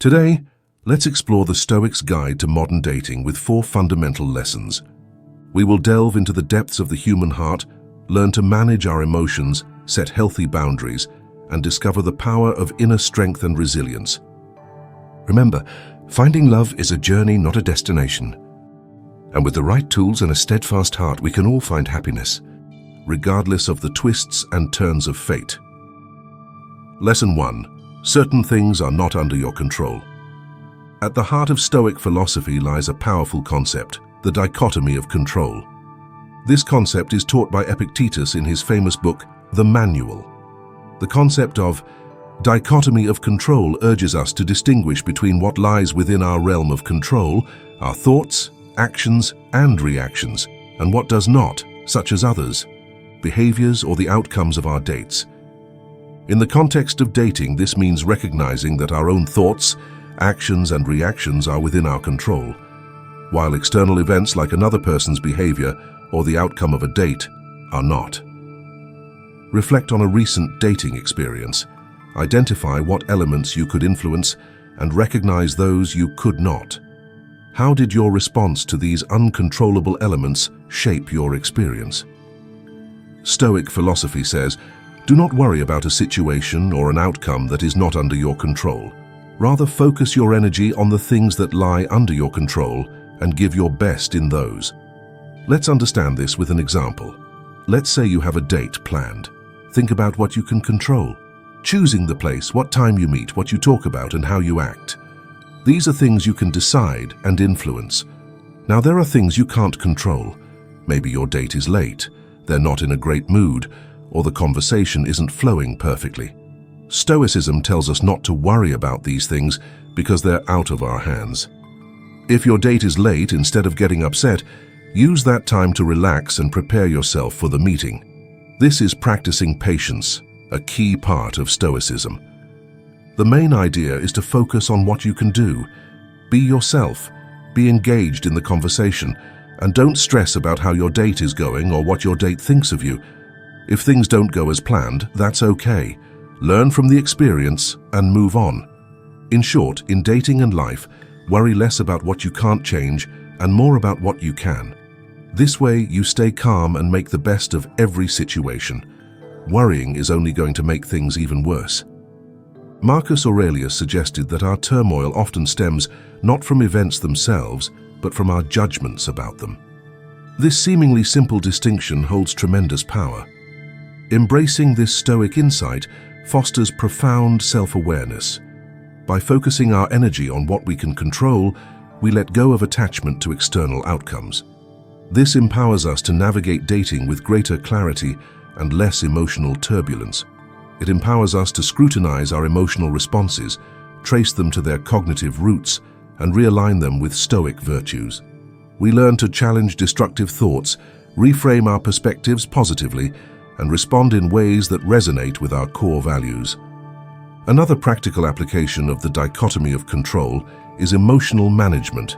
Today, let's explore the Stoics' guide to modern dating with 4 fundamental lessons. We will delve into the depths of the human heart, learn to manage our emotions, set healthy boundaries, and discover the power of inner strength and resilience. Remember, finding love is a journey, not a destination. And with the right tools and a steadfast heart, we can all find happiness, regardless of the twists and turns of fate. Lesson 1. Certain things are not under your control. At the heart of Stoic philosophy lies a powerful concept, the dichotomy of control. This concept is taught by Epictetus in his famous book, The Manual. The concept of dichotomy of control urges us to distinguish between what lies within our realm of control, our thoughts, actions, and reactions, and what does not, such as others, behaviors, or the outcomes of our dates. In the context of dating, this means recognizing that our own thoughts, actions, and reactions are within our control, while external events like another person's behavior or the outcome of a date are not. Reflect on a recent dating experience. Identify what elements you could influence and recognize those you could not. How did your response to these uncontrollable elements shape your experience? Stoic philosophy says, do not worry about a situation or an outcome that is not under your control. Rather, focus your energy on the things that lie under your control and give your best in those. Let's understand this with an example. Let's say you have a date planned. Think about what you can control. Choosing the place, what time you meet, what you talk about, and how you act. These are things you can decide and influence. Now, there are things you can't control. Maybe your date is late, they're not in a great mood, or the conversation isn't flowing perfectly. Stoicism tells us not to worry about these things because they're out of our hands. If your date is late, instead of getting upset, use that time to relax and prepare yourself for the meeting. This is practicing patience, a key part of Stoicism. The main idea is to focus on what you can do. Be yourself, be engaged in the conversation, and don't stress about how your date is going or what your date thinks of you. If things don't go as planned, that's okay. Learn from the experience and move on. In short, in dating and life, worry less about what you can't change and more about what you can. This way, you stay calm and make the best of every situation. Worrying is only going to make things even worse. Marcus Aurelius suggested that our turmoil often stems not from events themselves, but from our judgments about them. This seemingly simple distinction holds tremendous power. Embracing this Stoic insight fosters profound self-awareness. By focusing our energy on what we can control, we let go of attachment to external outcomes. This empowers us to navigate dating with greater clarity and less emotional turbulence. It empowers us to scrutinize our emotional responses, trace them to their cognitive roots, and realign them with Stoic virtues. We learn to challenge destructive thoughts, reframe our perspectives positively, and respond in ways that resonate with our core values. Another practical application of the dichotomy of control is emotional management.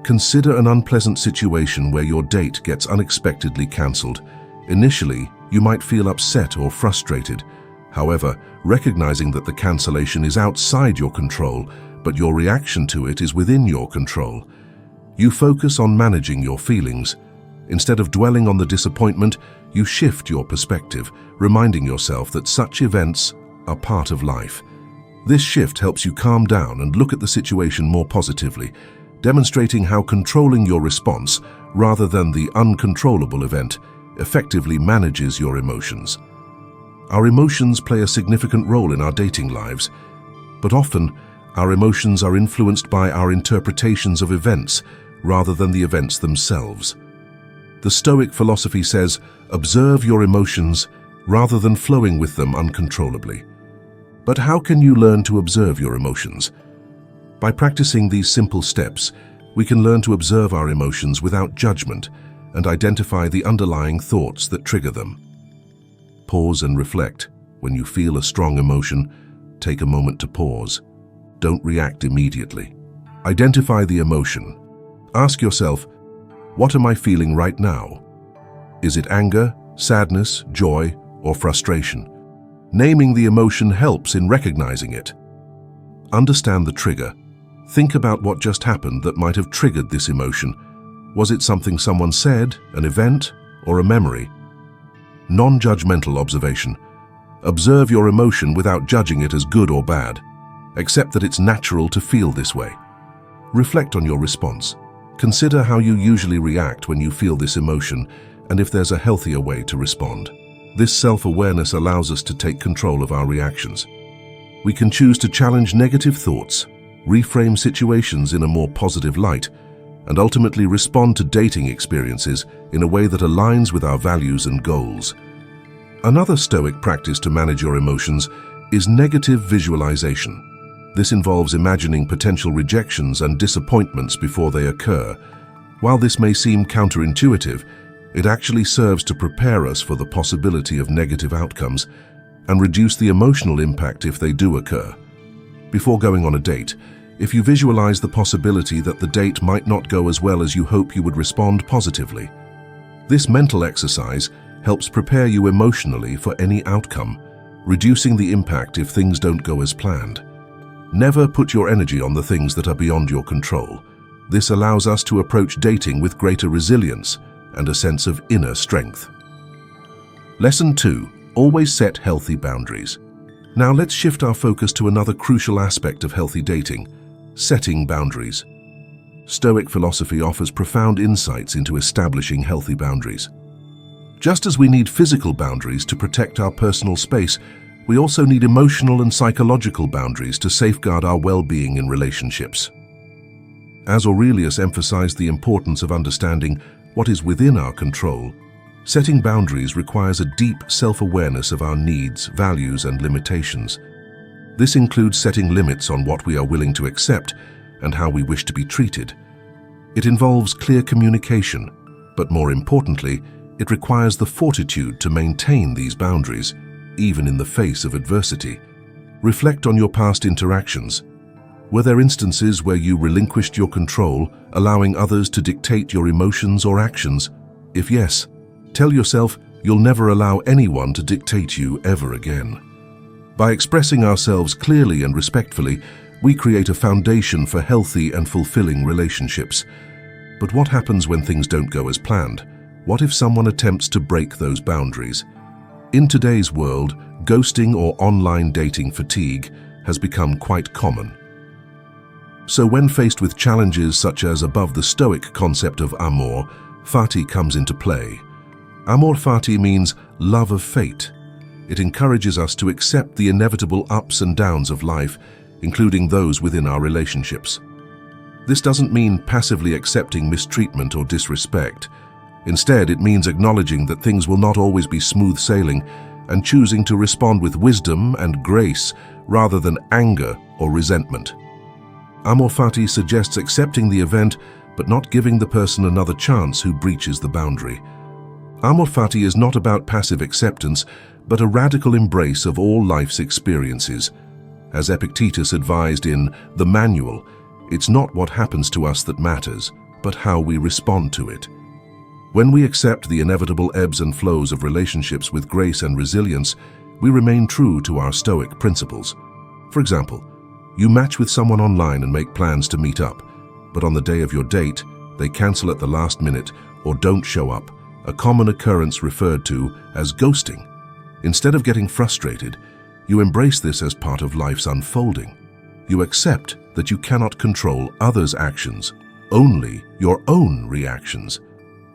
Consider an unpleasant situation where your date gets unexpectedly cancelled. Initially, you might feel upset or frustrated. However, recognizing that the cancellation is outside your control, but your reaction to it is within your control, you focus on managing your feelings. Instead of dwelling on the disappointment, you shift your perspective, reminding yourself that such events are part of life. This shift helps you calm down and look at the situation more positively, demonstrating how controlling your response, rather than the uncontrollable event, effectively manages your emotions. Our emotions play a significant role in our dating lives, but often our emotions are influenced by our interpretations of events rather than the events themselves. The Stoic philosophy says, observe your emotions rather than flowing with them uncontrollably. But how can you learn to observe your emotions? By practicing these simple steps, we can learn to observe our emotions without judgment and identify the underlying thoughts that trigger them. Pause and reflect. When you feel a strong emotion, take a moment to pause. Don't react immediately. Identify the emotion. Ask yourself, what am I feeling right now? Is it anger, sadness, joy, or frustration? Naming the emotion helps in recognizing it. Understand the trigger. Think about what just happened that might have triggered this emotion. Was it something someone said, an event, or a memory? Non-judgmental observation. Observe your emotion without judging it as good or bad. Accept that it's natural to feel this way. Reflect on your response. Consider how you usually react when you feel this emotion and if there's a healthier way to respond. This self-awareness allows us to take control of our reactions. We can choose to challenge negative thoughts, reframe situations in a more positive light, and ultimately respond to dating experiences in a way that aligns with our values and goals. Another Stoic practice to manage your emotions is negative visualization. This involves imagining potential rejections and disappointments before they occur. While this may seem counterintuitive, it actually serves to prepare us for the possibility of negative outcomes and reduce the emotional impact if they do occur. Before going on a date, if you visualize the possibility that the date might not go as well as you hope, you would respond positively. This mental exercise helps prepare you emotionally for any outcome, reducing the impact if things don't go as planned. Never put your energy on the things that are beyond your control. This allows us to approach dating with greater resilience and a sense of inner strength. Lesson 2. Always set healthy boundaries. Now let's shift our focus to another crucial aspect of healthy dating: setting boundaries. Stoic philosophy offers profound insights into establishing healthy boundaries. Just as we need physical boundaries to protect our personal space, we also need emotional and psychological boundaries to safeguard our well-being in relationships. As Aurelius emphasized the importance of understanding what is within our control, setting boundaries requires a deep self-awareness of our needs, values, and limitations. This includes setting limits on what we are willing to accept and how we wish to be treated. It involves clear communication, but more importantly, it requires the fortitude to maintain these boundaries, even in the face of adversity. Reflect on your past interactions. Were there instances where you relinquished your control, allowing others to dictate your emotions or actions? If yes, tell yourself you'll never allow anyone to dictate you ever again. By expressing ourselves clearly and respectfully, we create a foundation for healthy and fulfilling relationships. But what happens when things don't go as planned? What if someone attempts to break those boundaries? In today's world, ghosting or online dating fatigue has become quite common. So when faced with challenges such as above the Stoic concept of amor fati comes into play. Amor fati means love of fate. It encourages us to accept the inevitable ups and downs of life, including those within our relationships. This doesn't mean passively accepting mistreatment or disrespect. Instead, it means acknowledging that things will not always be smooth sailing and choosing to respond with wisdom and grace rather than anger or resentment. Amor fati suggests accepting the event but not giving the person another chance who breaches the boundary. Amor fati is not about passive acceptance, but a radical embrace of all life's experiences. As Epictetus advised in The Manual, it's not what happens to us that matters, but how we respond to it. When we accept the inevitable ebbs and flows of relationships with grace and resilience, we remain true to our Stoic principles. For example, you match with someone online and make plans to meet up, but on the day of your date, they cancel at the last minute or don't show up, a common occurrence referred to as ghosting. Instead of getting frustrated, you embrace this as part of life's unfolding. You accept that you cannot control others' actions, only your own reactions.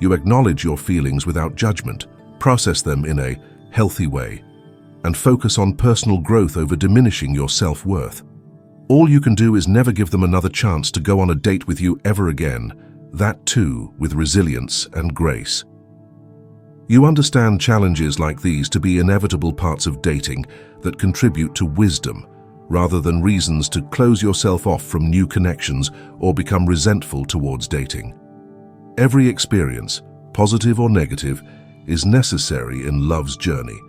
You acknowledge your feelings without judgment, process them in a healthy way, and focus on personal growth over diminishing your self-worth. All you can do is never give them another chance to go on a date with you ever again, that too with resilience and grace. You understand challenges like these to be inevitable parts of dating that contribute to wisdom, rather than reasons to close yourself off from new connections or become resentful towards dating. Every experience, positive or negative, is necessary in love's journey.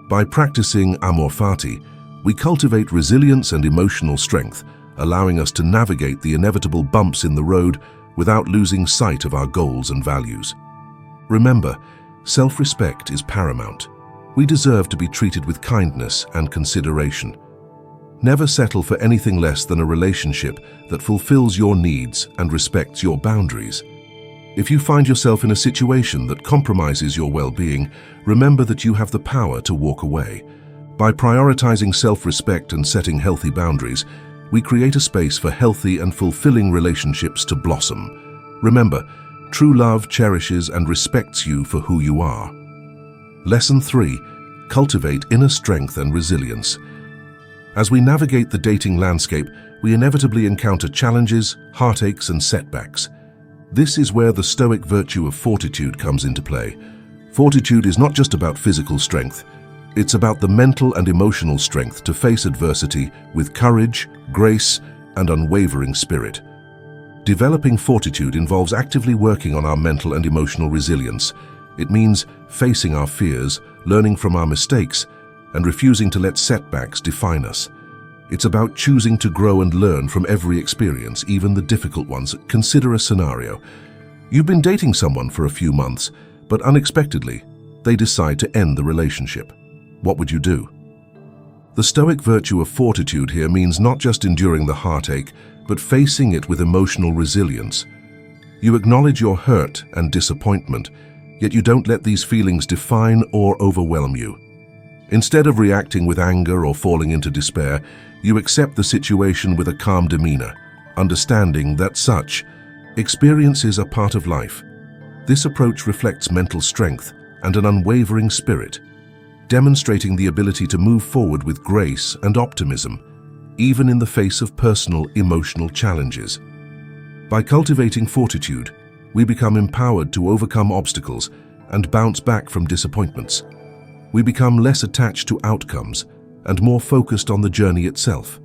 By practicing amor fati, we cultivate resilience and emotional strength, allowing us to navigate the inevitable bumps in the road without losing sight of our goals and values. Remember, self-respect is paramount. We deserve to be treated with kindness and consideration. Never settle for anything less than a relationship that fulfills your needs and respects your boundaries. If you find yourself in a situation that compromises your well-being, remember that you have the power to walk away. By prioritizing self-respect and setting healthy boundaries, we create a space for healthy and fulfilling relationships to blossom. Remember, true love cherishes and respects you for who you are. Lesson 3. Cultivate inner strength and resilience. As we navigate the dating landscape, we inevitably encounter challenges, heartaches, and setbacks. This is where the Stoic virtue of fortitude comes into play. Fortitude is not just about physical strength. It's about the mental and emotional strength to face adversity with courage, grace, and unwavering spirit. Developing fortitude involves actively working on our mental and emotional resilience. It means facing our fears, learning from our mistakes, and refusing to let setbacks define us. It's about choosing to grow and learn from every experience, even the difficult ones. Consider a scenario. You've been dating someone for a few months, but unexpectedly, they decide to end the relationship. What would you do? The Stoic virtue of fortitude here means not just enduring the heartache, but facing it with emotional resilience. You acknowledge your hurt and disappointment, yet you don't let these feelings define or overwhelm you. Instead of reacting with anger or falling into despair, you accept the situation with a calm demeanor, understanding that such experiences are part of life. This approach reflects mental strength and an unwavering spirit, demonstrating the ability to move forward with grace and optimism, even in the face of personal emotional challenges. By cultivating fortitude, we become empowered to overcome obstacles and bounce back from disappointments. We become less attached to outcomes and more focused on the journey itself.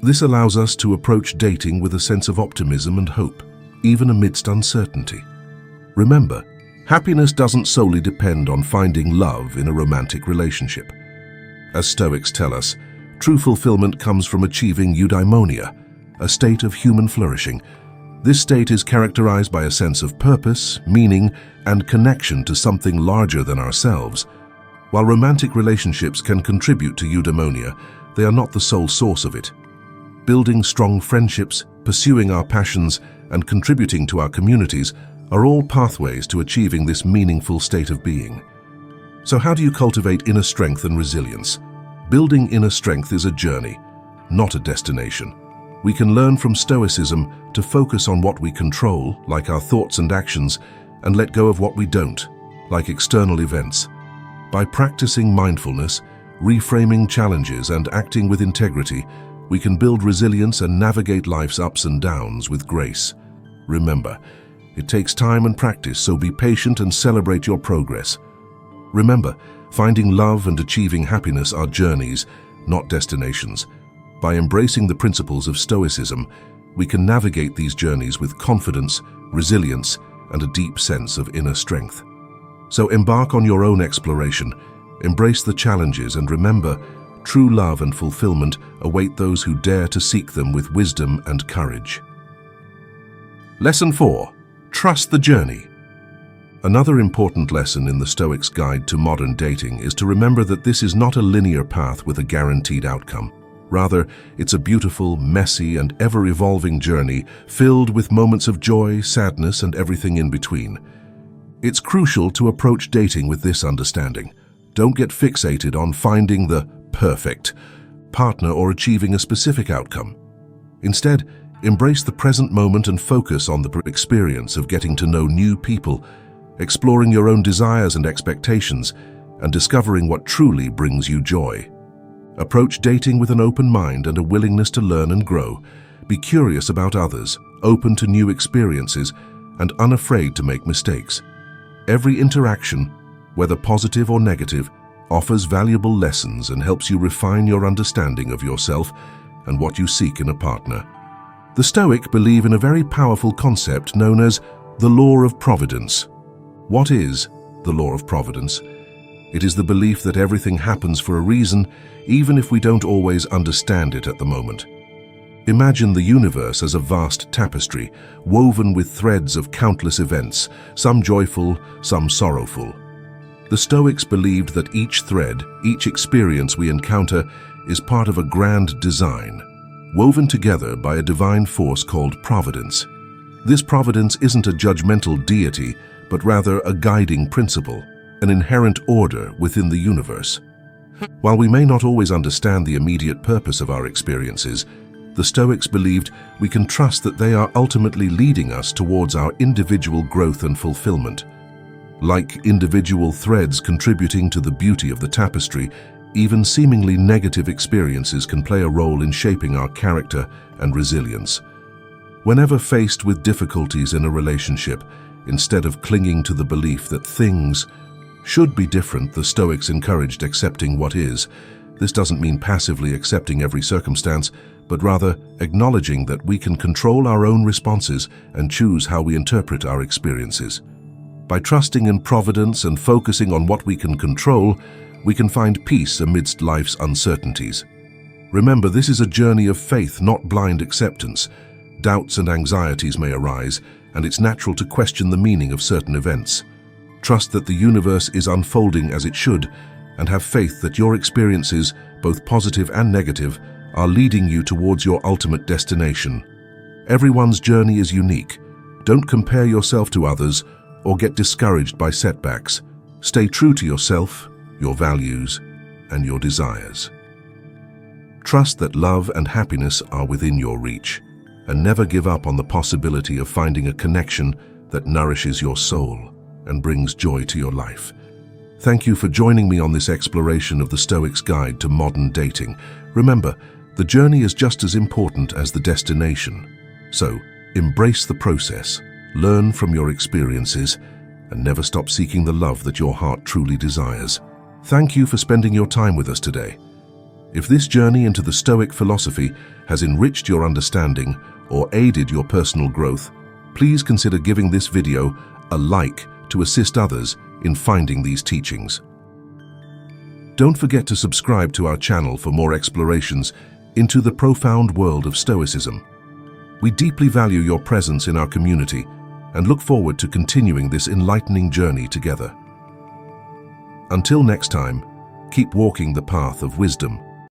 This allows us to approach dating with a sense of optimism and hope, even amidst uncertainty. Remember, happiness doesn't solely depend on finding love in a romantic relationship. As Stoics tell us, true fulfillment comes from achieving eudaimonia, a state of human flourishing. This state is characterized by a sense of purpose, meaning, and connection to something larger than ourselves. While romantic relationships can contribute to eudaimonia, they are not the sole source of it. Building strong friendships, pursuing our passions, and contributing to our communities are all pathways to achieving this meaningful state of being. So how do you cultivate inner strength and resilience? Building inner strength is a journey, not a destination. We can learn from Stoicism to focus on what we control, like our thoughts and actions, and let go of what we don't, like external events. By practicing mindfulness, reframing challenges, and acting with integrity, we can build resilience and navigate life's ups and downs with grace. Remember, it takes time and practice, so be patient and celebrate your progress. Remember, finding love and achieving happiness are journeys, not destinations. By embracing the principles of Stoicism, we can navigate these journeys with confidence, resilience, and a deep sense of inner strength. So embark on your own exploration, embrace the challenges, and remember, true love and fulfillment await those who dare to seek them with wisdom and courage. Lesson 4. Trust the journey. Another important lesson in the Stoics' guide to modern dating is to remember that this is not a linear path with a guaranteed outcome. Rather, it's a beautiful, messy, and ever-evolving journey filled with moments of joy, sadness, and everything in between. It's crucial to approach dating with this understanding. Don't get fixated on finding the perfect partner or achieving a specific outcome. Instead, embrace the present moment and focus on the experience of getting to know new people, exploring your own desires and expectations, and discovering what truly brings you joy. Approach dating with an open mind and a willingness to learn and grow. Be curious about others, open to new experiences, and unafraid to make mistakes. Every interaction, whether positive or negative, offers valuable lessons and helps you refine your understanding of yourself and what you seek in a partner. The Stoic believe in a very powerful concept known as the law of providence. What is the law of providence? It is the belief that everything happens for a reason, even if we don't always understand it at the moment. Imagine the universe as a vast tapestry, woven with threads of countless events, some joyful, some sorrowful. The Stoics believed that each thread, each experience we encounter, is part of a grand design, woven together by a divine force called providence. This providence isn't a judgmental deity, but rather a guiding principle, an inherent order within the universe. While we may not always understand the immediate purpose of our experiences, the Stoics believed we can trust that they are ultimately leading us towards our individual growth and fulfillment. Like individual threads contributing to the beauty of the tapestry, even seemingly negative experiences can play a role in shaping our character and resilience. Whenever faced with difficulties in a relationship, instead of clinging to the belief that things should be different, the Stoics encouraged accepting what is. This doesn't mean passively accepting every circumstance, but rather acknowledging that we can control our own responses and choose how we interpret our experiences. By trusting in providence and focusing on what we can control, we can find peace amidst life's uncertainties. Remember, this is a journey of faith, not blind acceptance. Doubts and anxieties may arise, and it's natural to question the meaning of certain events. Trust that the universe is unfolding as it should, and have faith that your experiences, both positive and negative, are leading you towards your ultimate destination. Everyone's journey is unique. Don't compare yourself to others or get discouraged by setbacks. Stay true to yourself, your values, and your desires. Trust that love and happiness are within your reach, and never give up on the possibility of finding a connection that nourishes your soul and brings joy to your life. Thank you for joining me on this exploration of the Stoics' guide to modern dating. Remember, the journey is just as important as the destination. So, embrace the process, learn from your experiences, and never stop seeking the love that your heart truly desires. Thank you for spending your time with us today. If this journey into the Stoic philosophy has enriched your understanding or aided your personal growth, please consider giving this video a like to assist others in finding these teachings. Don't forget to subscribe to our channel for more explorations into the profound world of Stoicism. We deeply value your presence in our community and look forward to continuing this enlightening journey together. Until next time, keep walking the path of wisdom